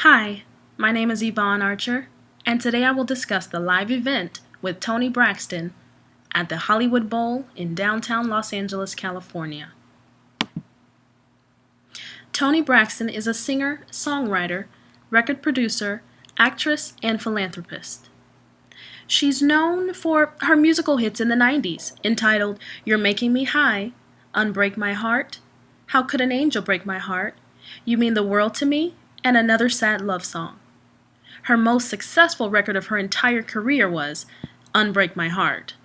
Hi, my name is Evonne Archer, and today I will discuss the live event with Toni Braxton at the Hollywood Bowl in downtown Los Angeles, California. Toni Braxton is a singer, songwriter, record producer, actress, and philanthropist. She's known for her musical hits in the 90s, entitled You're Making Me High, Unbreak My Heart, How Could an Angel Break My Heart, You Mean the World to Me, and Another Sad Love Song. Her most successful record of her entire career was Unbreak My Heart.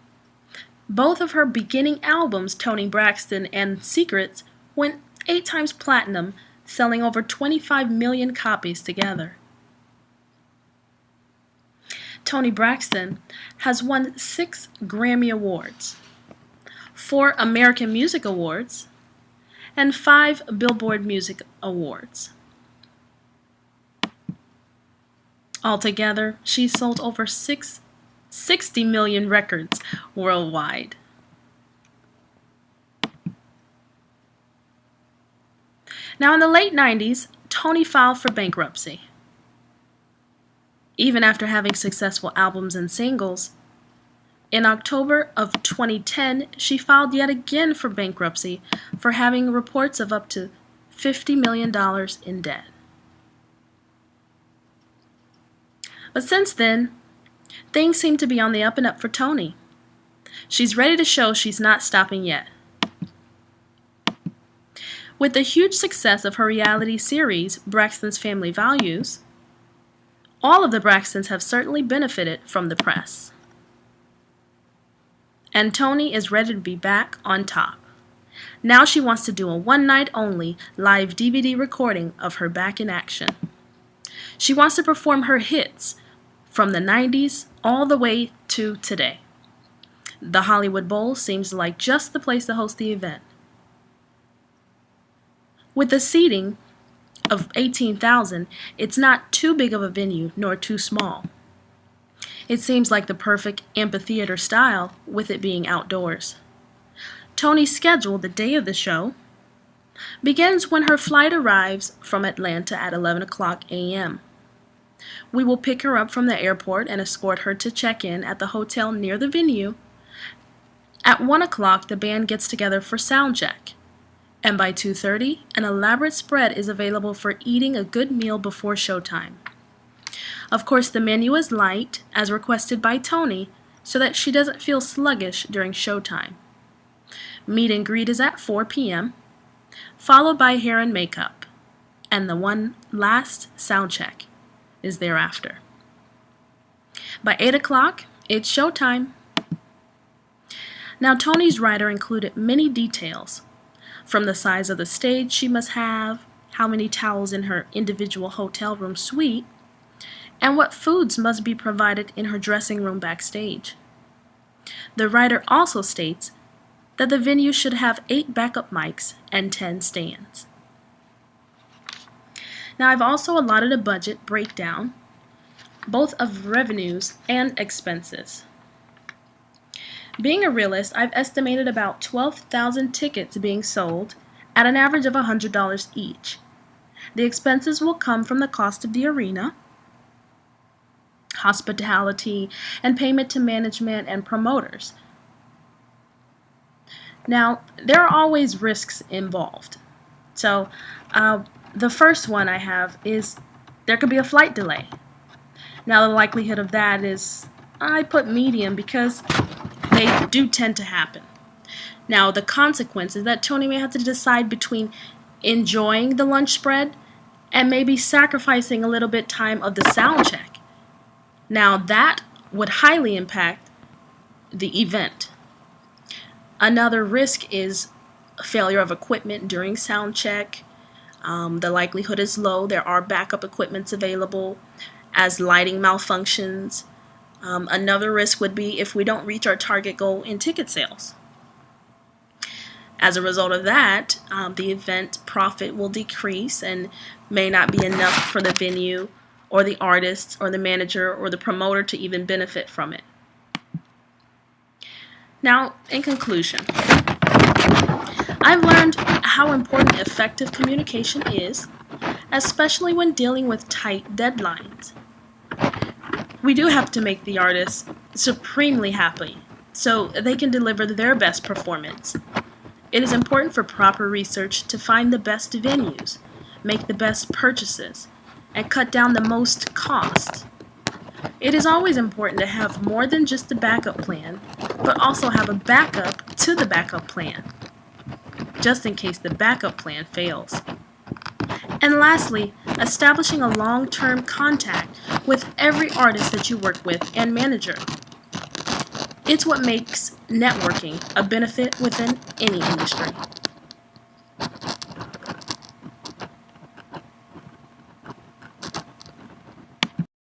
Both of her beginning albums, Toni Braxton and Secrets, went 8 times platinum, selling over 25 million copies together. Toni Braxton has won 6 Grammy Awards, 4 American Music Awards, and 5 Billboard Music Awards. Altogether, she sold over 60 million records worldwide. Now, in the late 90s, Toni filed for bankruptcy. Even after having successful albums and singles, in October of 2010, she filed yet again for bankruptcy for having reports of up to $50 million in debt. But since then, things seem to be on the up and up for Toni. She's ready to show she's not stopping yet. With the huge success of her reality series, Braxton's Family Values, all of the Braxtons have certainly benefited from the press. And Toni is ready to be back on top. Now she wants to do a one-night-only live DVD recording of her back in action. She wants to perform her hits from the 90s all the way to today. The Hollywood Bowl seems like just the place to host the event. With the seating of 18,000, it's not too big of a venue nor too small. It seems like the perfect amphitheater style with it being outdoors. Toni's schedule, the day of the show, begins when her flight arrives from Atlanta at 11 o'clock a.m. We will pick her up from the airport and escort her to check in at the hotel near the venue. At 1 o'clock, the band gets together for sound check. And by 2:30, an elaborate spread is available for eating a good meal before showtime. Of course, the menu is light, as requested by Toni, so that she doesn't feel sluggish during showtime. Meet and greet is at 4 p.m., followed by hair and makeup, and the one last sound check is thereafter. By 8 o'clock, it's showtime. Now, Toni's rider included many details, from the size of the stage she must have, how many towels in her individual hotel room suite, and what foods must be provided in her dressing room backstage. The rider also states that the venue should have 8 backup mics and 10 stands. Now, I've also allotted a budget breakdown, both of revenues and expenses. Being a realist, I've estimated about 12,000 tickets being sold at an average of $100 each. The expenses will come from the cost of the arena, hospitality, and payment to management and promoters. Now, there are always risks involved. So, the first one I have is there could be a flight delay. Now, the likelihood of that is, I put medium because they do tend to happen. Now, the consequence is that Toni may have to decide between enjoying the lunch spread and maybe sacrificing a little bit time of the sound check. Now, that would highly impact the event. Another risk is failure of equipment during sound check. The likelihood is low. There are backup equipments available as lighting malfunctions. Another risk would be if we don't reach our target goal in ticket sales. As a result of that, the event profit will decrease and may not be enough for the venue or the artist or the manager or the promoter to even benefit from it. Now, in conclusion, I've learned how important effective communication is, especially when dealing with tight deadlines. We do have to make the artists supremely happy so they can deliver their best performance. It is important for proper research to find the best venues, make the best purchases, and cut down the most cost. It is always important to have more than just a backup plan, but also have a backup to the backup plan, just in case the backup plan fails. And lastly, establishing a long-term contact with every artist that you work with and manager. It's what makes networking a benefit within any industry.